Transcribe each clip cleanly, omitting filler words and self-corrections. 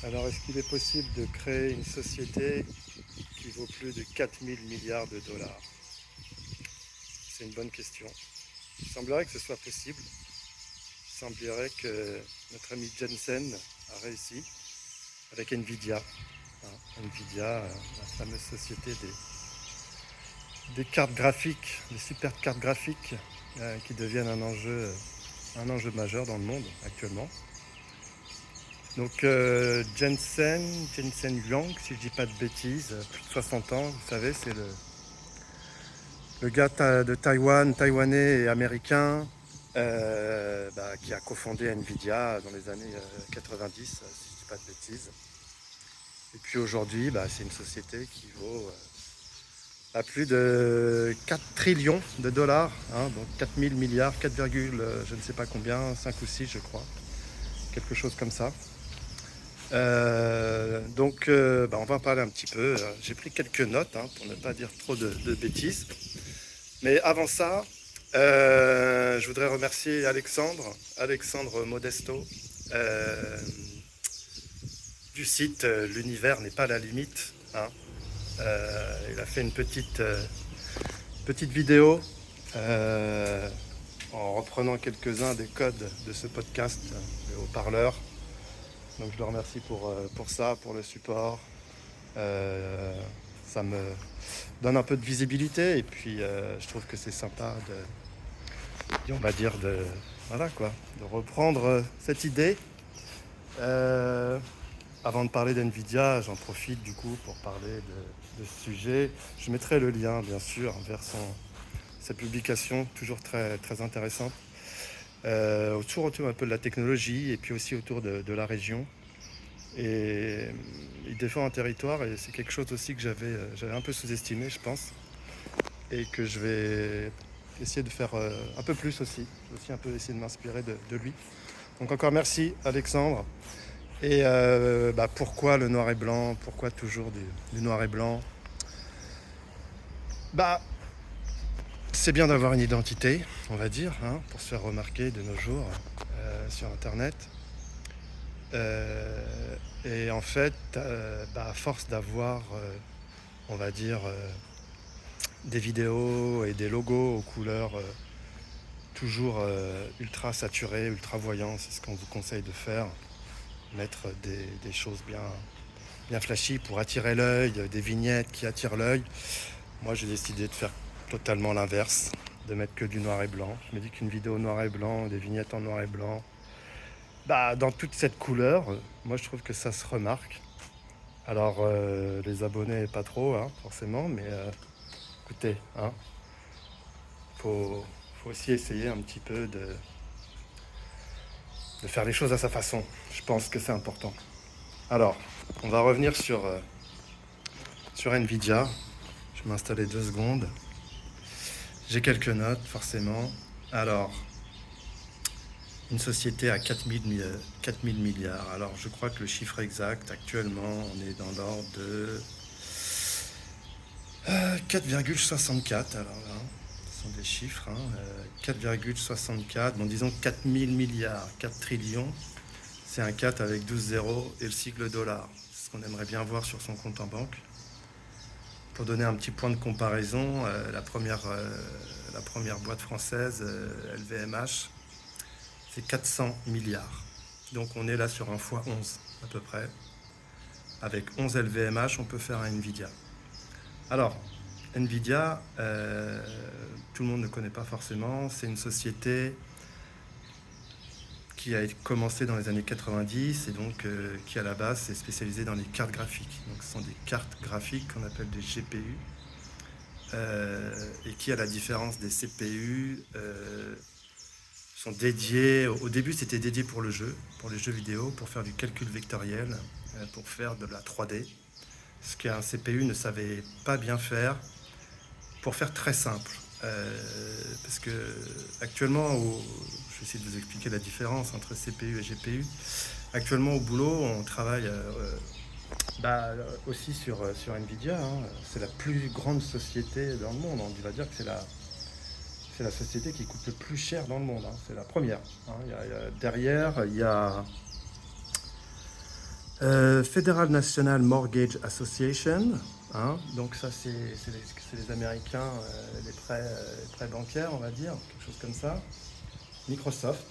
Alors, est-ce qu'il est possible de créer une société qui vaut plus de 4000 milliards de dollars? C'est une bonne question. Il semblerait que ce soit possible. Il semblerait que notre ami Jensen a réussi avec Nvidia. Nvidia, la fameuse société des cartes graphiques, des super cartes graphiques qui deviennent un enjeu majeur dans le monde actuellement. Donc Jensen Huang, si je dis pas de bêtises, plus de 60 ans, vous savez, c'est le gars de Taïwan, taïwanais et américain, qui a cofondé Nvidia dans les années 90, si je dis pas de bêtises. Et puis aujourd'hui, c'est une société qui vaut à plus de 4 trillions de dollars, donc 4000 milliards, 4, je ne sais pas combien, 5 ou 6 je crois, quelque chose comme ça. On va en parler un petit peu. J'ai pris quelques notes pour ne pas dire trop de bêtises. Mais avant ça, je voudrais remercier Alexandre Modesto, du site L'univers n'est pas la limite. Il a fait une petite vidéo en reprenant quelques-uns des codes de ce podcast, le haut-parleur. Donc je le remercie pour ça, pour le support. Ça me donne un peu de visibilité et puis je trouve que c'est sympa on va dire voilà quoi, de reprendre cette idée. Euh, Avant de parler d'NVIDIA, j'en profite du coup pour parler de ce sujet. Je mettrai le lien bien sûr vers sa publication, toujours très, très intéressante. Autour un peu de la technologie et puis aussi autour de la région. Et il défend un territoire et c'est quelque chose aussi que j'avais un peu sous-estimé, je pense, et que je vais essayer de faire un peu plus aussi. Je vais aussi un peu essayer de m'inspirer de lui. Donc encore merci Alexandre. Et pourquoi le noir et blanc? Pourquoi toujours du noir et blanc? Bah, c'est bien d'avoir une identité, on va dire, pour se faire remarquer de nos jours sur Internet. Et en fait, à force d'avoir, on va dire, des vidéos et des logos aux couleurs toujours ultra saturées, ultra voyantes, c'est ce qu'on vous conseille de faire. Mettre des choses bien flashy pour attirer l'œil, des vignettes qui attirent l'œil. Moi, j'ai décidé de faire totalement l'inverse, de mettre que du noir et blanc. Je me dis qu'une vidéo noir et blanc, des vignettes en noir et blanc, dans toute cette couleur, moi je trouve que ça se remarque. Alors les abonnés pas trop forcément, mais écoutez, faut aussi essayer un petit peu de faire les choses à sa façon. Je pense que c'est important. Alors, on va revenir sur Nvidia. Je vais m'installer 2 secondes. J'ai quelques notes forcément. Alors, une société à 4000 milliards. Alors, je crois que le chiffre exact, actuellement, on est dans l'ordre de 4,64. Alors là, ce sont des chiffres. 4,64. Bon, disons 4000 milliards, 4 trillions. C'est un 4 avec 12 zéros et le sigle dollar. C'est ce qu'on aimerait bien voir sur son compte en banque. Pour donner un petit point de comparaison, la première boîte française, LVMH, c'est 400 milliards. Donc on est là sur un fois 11 à peu près. Avec 11 LVMH, on peut faire un Nvidia. Alors, Nvidia, tout le monde ne connaît pas forcément. C'est une société qui a commencé dans les années 90 et donc qui à la base s'est spécialisée dans les cartes graphiques. Donc ce sont des cartes graphiques qu'on appelle des GPU et qui, à la différence des CPU, sont dédiés. Au début, c'était dédié pour les jeux vidéo, pour faire du calcul vectoriel, pour faire de la 3D, ce qu'un CPU ne savait pas bien faire, pour faire très simple. Parce que actuellement, je vais essayer de vous expliquer la différence entre CPU et GPU. Actuellement, au boulot, on travaille aussi sur Nvidia. C'est la plus grande société dans le monde. On va dire que c'est la société qui coûte le plus cher dans le monde. C'est la première. Derrière, il y a Federal National Mortgage Association, hein, donc ça c'est les Américains, les prêts bancaires, on va dire, quelque chose comme ça. Microsoft,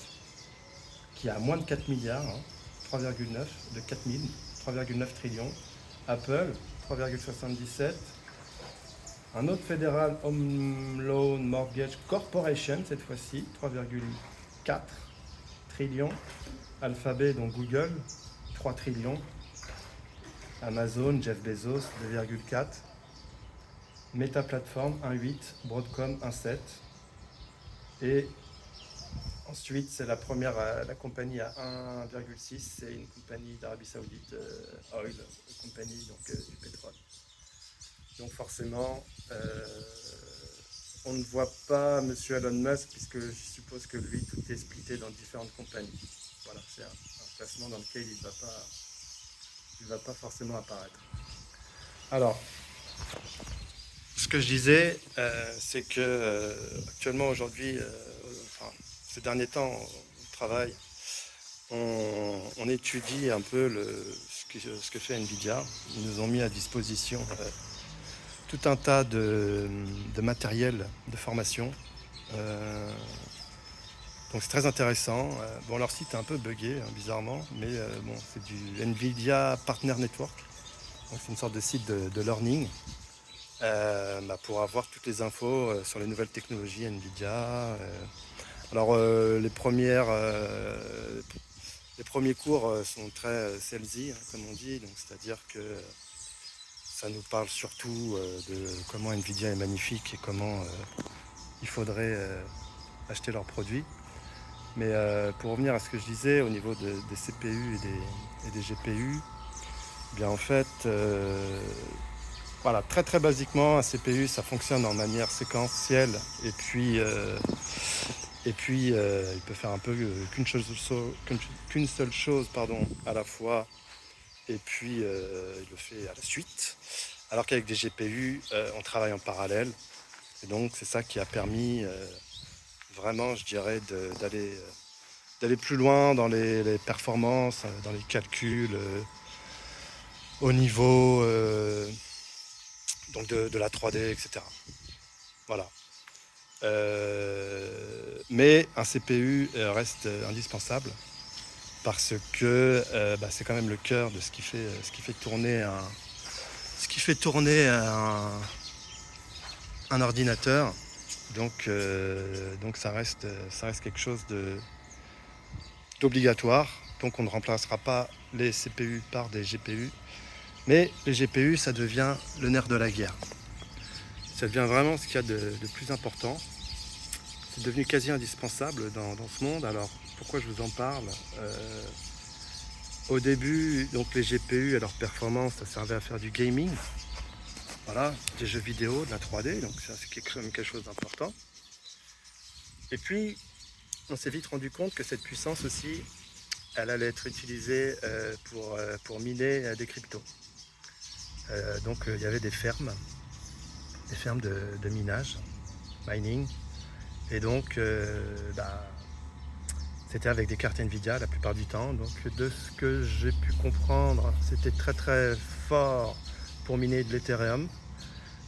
qui a moins de 4 milliards, hein, 3,9 de 4 000, 3,9 trillions. Apple, 3,77. Un autre Federal Home Loan Mortgage Corporation, cette fois-ci, 3,4 trillions. Alphabet, donc Google, 3 trillions. Amazon, Jeff Bezos, 2,4. Meta Platform, 1,8. Broadcom, 1,7. Et ensuite, c'est la première, la compagnie à 1,6. C'est une compagnie d'Arabie Saoudite, Oil Company, donc du pétrole. Donc forcément, on ne voit pas M. Elon Musk, puisque je suppose que lui, tout est splitté dans différentes compagnies. Voilà, c'est un placement dans lequel il ne va pas forcément apparaître. Alors, ce que je disais, c'est que actuellement, aujourd'hui, enfin, ces derniers temps, au travail, on étudie un peu ce que fait NVIDIA. Ils nous ont mis à disposition tout un tas de matériel de formation. Donc c'est très intéressant. Bon, leur site est un peu buggé, hein, bizarrement, mais bon, c'est du NVIDIA Partner Network. Donc c'est une sorte de site de learning pour avoir toutes les infos sur les nouvelles technologies NVIDIA. Alors les premiers cours sont très salesy, hein, comme on dit, donc c'est-à-dire que ça nous parle surtout de comment NVIDIA est magnifique et comment il faudrait acheter leurs produits. Mais pour revenir à ce que je disais au niveau des CPU et des GPU, eh bien en fait, voilà, très très basiquement, un CPU ça fonctionne en manière séquentielle et puis il peut faire un peu qu'une seule chose à la fois et puis il le fait à la suite. Alors qu'avec des GPU, on travaille en parallèle et donc c'est ça qui a permis vraiment, je dirais, d'aller plus loin dans les performances, dans les calculs, au niveau donc de la 3D, etc. Voilà. Mais un CPU reste indispensable parce que c'est quand même le cœur de ce qui fait tourner un ordinateur. Donc ça reste quelque chose d'obligatoire. Donc on ne remplacera pas les CPU par des GPU. Mais les GPU, ça devient le nerf de la guerre. Ça devient vraiment ce qu'il y a de plus important. C'est devenu quasi indispensable dans ce monde. Alors pourquoi je vous en parle Au début, donc les GPU et leur performance, ça servait à faire du gaming. Voilà, des jeux vidéo, de la 3D, donc ça c'est quelque chose d'important. Et puis, on s'est vite rendu compte que cette puissance aussi, elle allait être utilisée pour miner des cryptos. Donc il y avait des fermes de minage, mining, et donc c'était avec des cartes Nvidia la plupart du temps. Donc de ce que j'ai pu comprendre, c'était très très fort pour miner de l'Ethereum,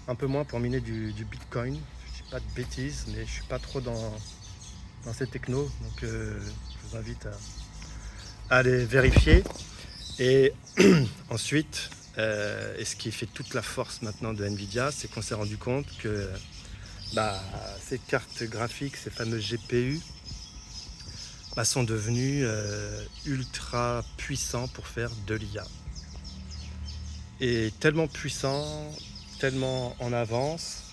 un peu moins pour miner du Bitcoin. Je dis pas de bêtises, mais je suis pas trop dans ces technos, donc je vous invite à aller vérifier. Et ensuite, et ce qui fait toute la force maintenant de Nvidia, c'est qu'on s'est rendu compte que ces cartes graphiques, ces fameux GPU, sont devenus ultra puissants pour faire de l'IA. Et tellement puissants, tellement en avance,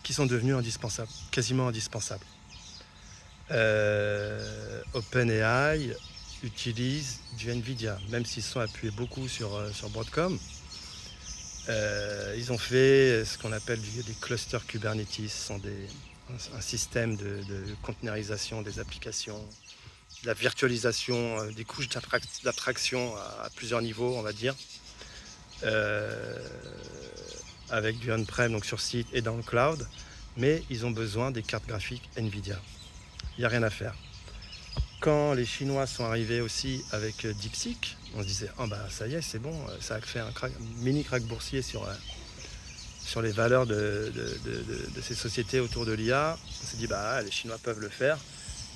qu'ils sont devenus indispensables, quasiment indispensables. OpenAI utilise du Nvidia, même s'ils sont appuyés beaucoup sur Broadcom. Ils ont fait ce qu'on appelle des clusters Kubernetes, ce sont un système de containerisation des applications, de la virtualisation, des couches d'abstraction à plusieurs niveaux, on va dire, avec du on-prem, donc sur site et dans le cloud, mais ils ont besoin des cartes graphiques Nvidia. Il n'y a rien à faire. quand les Chinois sont arrivés aussi avec DeepSeek, on se disait oh bah ça y est, c'est bon, ça a fait un mini crack boursier sur les valeurs de ces sociétés autour de l'IA. On s'est dit bah les Chinois peuvent le faire.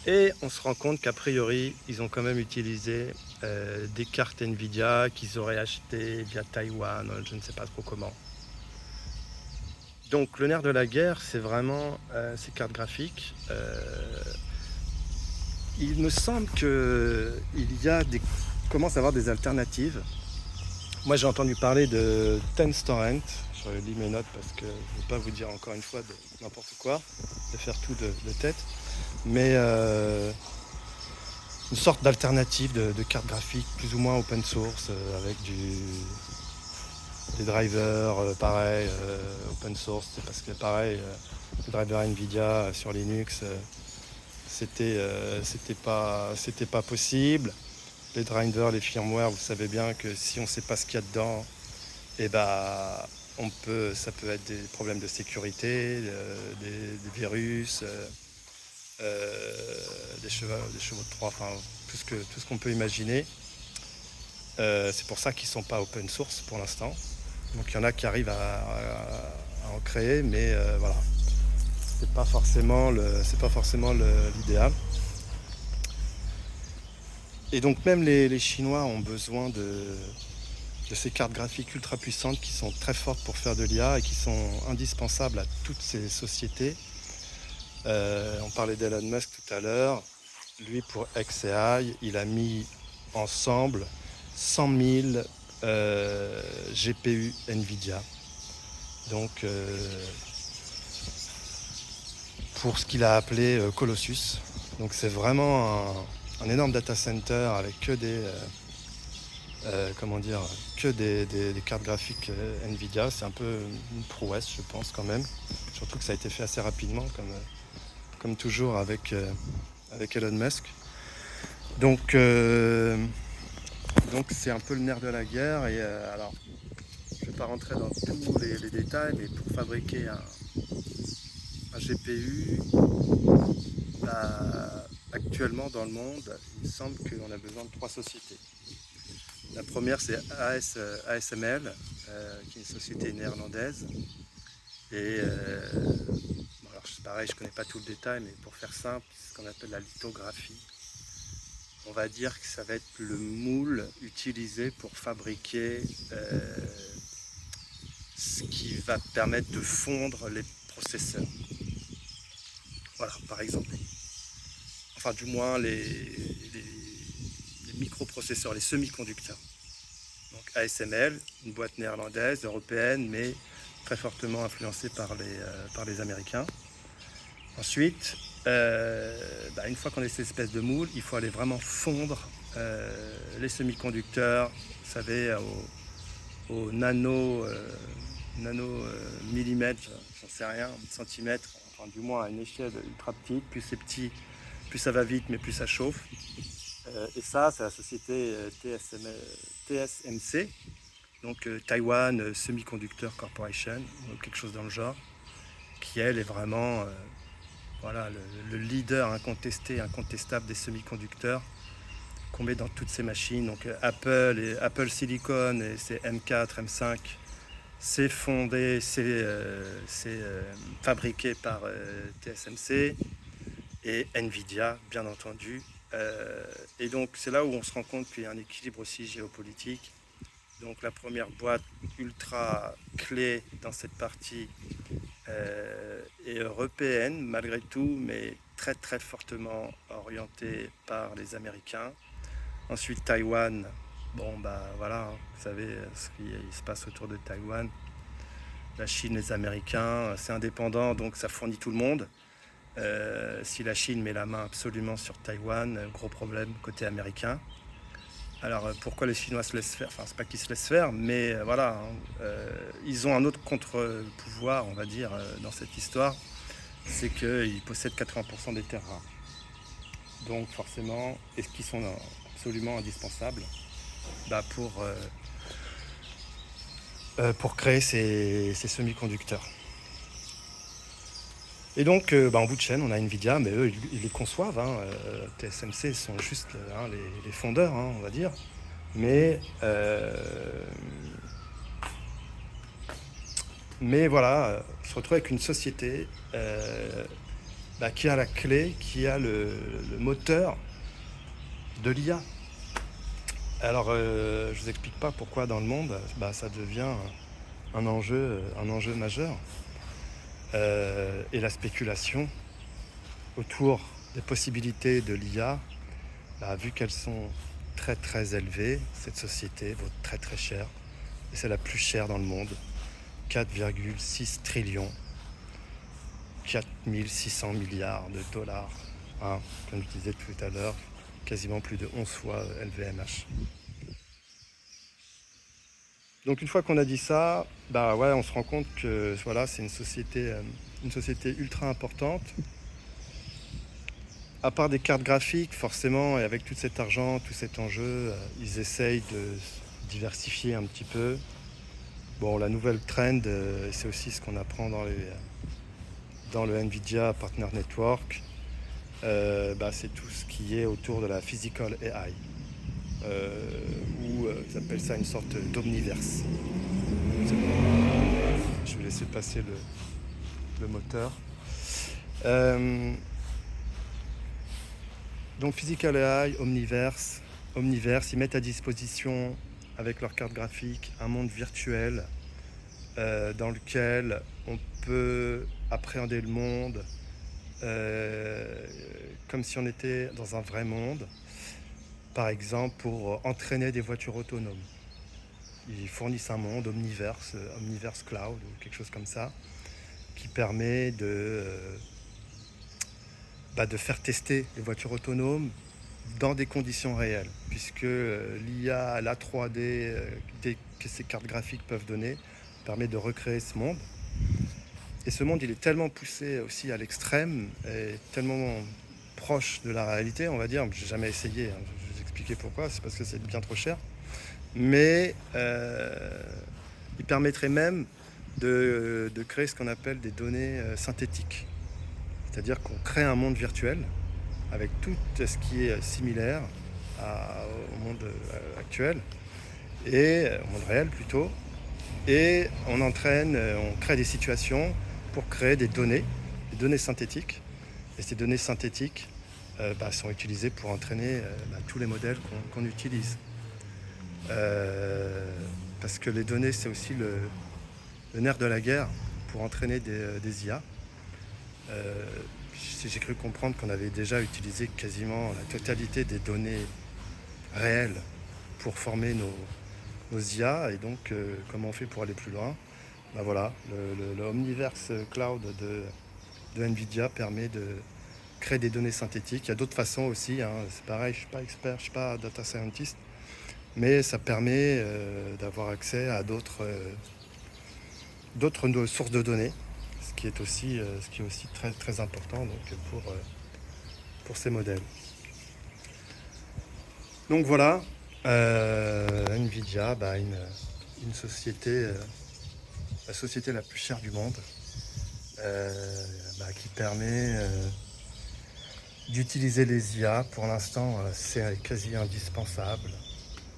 Et on se rend compte qu'a priori, ils ont quand même utilisé des cartes Nvidia qu'ils auraient achetées via Taïwan, je ne sais pas trop comment. Donc le nerf de la guerre, c'est vraiment ces cartes graphiques. Il me semble qu'il commence à avoir des alternatives. Moi j'ai entendu parler de TensorRent. Je lis mes notes parce que je ne vais pas vous dire encore une fois de n'importe quoi, de faire tout de tête. Mais une sorte d'alternative de carte graphique plus ou moins open source avec des drivers pareil open source, c'est parce que pareil les drivers Nvidia sur Linux c'était pas possible. Les drivers, les firmware, vous savez bien que si on ne sait pas ce qu'il y a dedans, et bah ça peut être des problèmes de sécurité, des virus, des chevaux de Troie, enfin tout ce qu'on peut imaginer. C'est pour ça qu'ils ne sont pas open source pour l'instant. Donc il y en a qui arrivent à en créer, mais voilà, c'est pas forcément l'idéal. Et donc même les Chinois ont besoin de ces cartes graphiques ultra puissantes qui sont très fortes pour faire de l'IA et qui sont indispensables à toutes ces sociétés. On parlait d'Elon Musk tout à l'heure. Lui, pour xAI, il a mis ensemble 100 000 GPU Nvidia. Donc, pour ce qu'il a appelé Colossus. Donc, c'est vraiment un énorme data center avec que des cartes graphiques Nvidia. C'est un peu une prouesse, je pense, quand même. Surtout que ça a été fait assez rapidement, comme toujours avec Elon Musk. Donc c'est un peu le nerf de la guerre. Et alors, je ne vais pas rentrer dans tous les détails, mais pour fabriquer un GPU, actuellement dans le monde, il me semble qu'on a besoin de 3 sociétés. La première, c'est ASML, qui est une société néerlandaise. Et alors c'est pareil, je ne connais pas tout le détail, mais pour faire simple, c'est ce qu'on appelle la lithographie. On va dire que ça va être le moule utilisé pour fabriquer ce qui va permettre de fondre les processeurs. Voilà, par exemple. Enfin, du moins les microprocesseurs, les semi-conducteurs. Donc ASML, une boîte néerlandaise, européenne, mais très fortement influencée par les Américains. Ensuite, une fois qu'on a cette espèce de moule, il faut aller vraiment fondre les semi-conducteurs, vous savez, au nano millimètre, j'en sais rien, centimètre, enfin du moins à une échelle ultra petite. Plus c'est petit, plus ça va vite, mais plus ça chauffe. Et ça, c'est la société TSMC, donc Taiwan Semiconductor Corporation, ou quelque chose dans le genre, qui elle est vraiment le leader incontestable des semi-conducteurs qu'on met dans toutes ces machines. Donc Apple Silicon et ses M4, M5, c'est fondé, c'est fabriqué par TSMC et Nvidia, bien entendu. Et donc c'est là où on se rend compte qu'il y a un équilibre aussi géopolitique. Donc la première boîte ultra clé dans cette partie est européenne malgré tout, mais très très fortement orientée par les Américains. Ensuite Taïwan, vous savez ce qui se passe autour de Taïwan. La Chine, les Américains, c'est indépendant, donc ça fournit tout le monde. Si la Chine met la main absolument sur Taïwan, gros problème côté américain. Alors pourquoi les Chinois se laissent faire ? Enfin, c'est pas qu'ils se laissent faire, mais ils ont un autre contre-pouvoir, on va dire, dans cette histoire, c'est qu'ils possèdent 80% des terres rares. Donc forcément, est-ce qu'ils sont absolument indispensables pour créer ces semi-conducteurs. Et donc, en bout de chaîne, on a Nvidia, mais eux, ils les conçoivent. TSMC sont juste les fondeurs, on va dire. Mais voilà, on se retrouve avec une société qui a la clé, qui a le moteur de l'IA. Alors, je ne vous explique pas pourquoi dans le monde, ça devient un enjeu majeur. Et la spéculation autour des possibilités de l'IA, vu qu'elles sont très très élevées, cette société vaut très très cher. Et c'est la plus chère dans le monde. 4,6 trillions, 4600 milliards de dollars. Comme je disais tout à l'heure, quasiment plus de 11 fois LVMH. Donc une fois qu'on a dit ça, on se rend compte que voilà, c'est une société ultra importante. À part des cartes graphiques, forcément, et avec tout cet argent, tout cet enjeu, ils essayent de diversifier un petit peu. Bon, la nouvelle trend, c'est aussi ce qu'on apprend dans le Nvidia Partner Network, c'est tout ce qui est autour de la Physical AI, ou ils appellent ça une sorte d'omniverse. Je vais laisser passer le moteur. Donc Physical AI, Omniverse, ils mettent à disposition avec leur carte graphique un monde virtuel dans lequel on peut appréhender le monde comme si on était dans un vrai monde. Par exemple, pour entraîner des voitures autonomes. Ils fournissent un monde Omniverse Cloud ou quelque chose comme ça, qui permet de faire tester les voitures autonomes dans des conditions réelles, puisque l'IA, la 3D que ces cartes graphiques peuvent donner, permet de recréer ce monde. Et ce monde, il est tellement poussé aussi à l'extrême, et tellement proche de la réalité, on va dire. J'ai jamais essayé, je vais vous expliquer pourquoi, c'est parce que c'est bien trop cher. Mais il permettrait même de créer ce qu'on appelle des données synthétiques. C'est-à-dire qu'on crée un monde virtuel avec tout ce qui est similaire au monde actuel, et au monde réel plutôt. Et on crée des situations pour créer des données synthétiques. Et ces données synthétiques sont utilisées pour entraîner tous les modèles qu'on utilise. Parce que les données, c'est aussi le nerf de la guerre pour entraîner des IA. J'ai cru comprendre qu'on avait déjà utilisé quasiment la totalité des données réelles pour former nos IA. Et donc, comment on fait pour aller plus loin ? Voilà, le Omniverse Cloud de Nvidia permet de créer des données synthétiques. Il y a d'autres façons aussi, c'est pareil, je ne suis pas expert, je ne suis pas data scientist, mais ça permet d'avoir accès à d'autres sources de données, ce qui est aussi très, très important donc, pour ces modèles. Donc voilà, Nvidia, une société, la société la plus chère du monde, qui permet d'utiliser les IA. Pour l'instant, c'est quasi indispensable.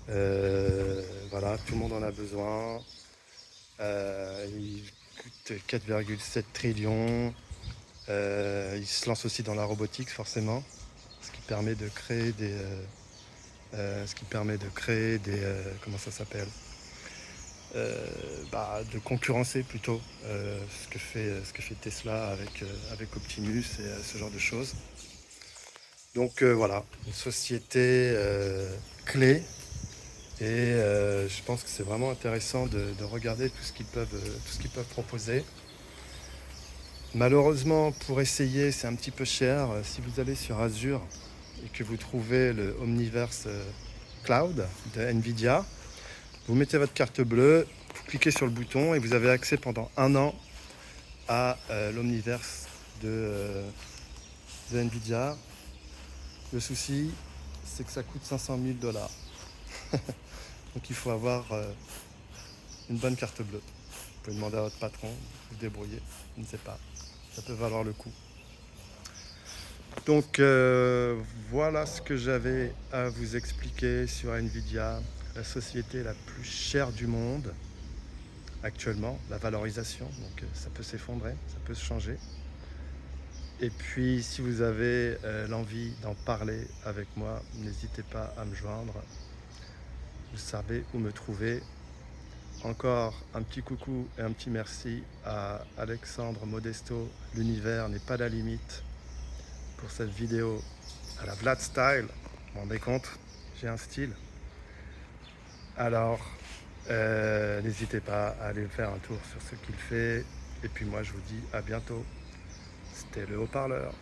Voilà, tout le monde en a besoin. Il coûte 4,7 trillions. Il se lance aussi dans la robotique, forcément, ce qui permet de créer des comment ça s'appelle, de concurrencer plutôt ce que fait Tesla avec Optimus et ce genre de choses. Donc voilà, une société clé, et je pense que c'est vraiment intéressant de regarder tout ce qu'ils peuvent proposer. Malheureusement, pour essayer, c'est un petit peu cher. Si vous allez sur Azure et que vous trouvez le Omniverse Cloud de Nvidia, vous mettez votre carte bleue, vous cliquez sur le bouton et vous avez accès pendant 1 an à l'Omniverse de Nvidia. Le souci, c'est que ça coûte 500 000 $. Donc il faut avoir une bonne carte bleue. Vous pouvez demander à votre patron, vous débrouiller, je ne sais pas. ça peut valoir le coup. Donc voilà ce que j'avais à vous expliquer sur Nvidia, la société la plus chère du monde actuellement, la valorisation, donc ça peut s'effondrer, ça peut se changer. Et puis si vous avez l'envie d'en parler avec moi, n'hésitez pas à me joindre. Vous savez où me trouver. Encore un petit coucou et un petit merci à Alexandre Modesto. L'univers n'est pas la limite pour cette vidéo à la Vlad Style. Vous vous rendez compte, j'ai un style. Alors, n'hésitez pas à aller faire un tour sur ce qu'il fait. Et puis moi, je vous dis à bientôt. C'était le haut-parleur.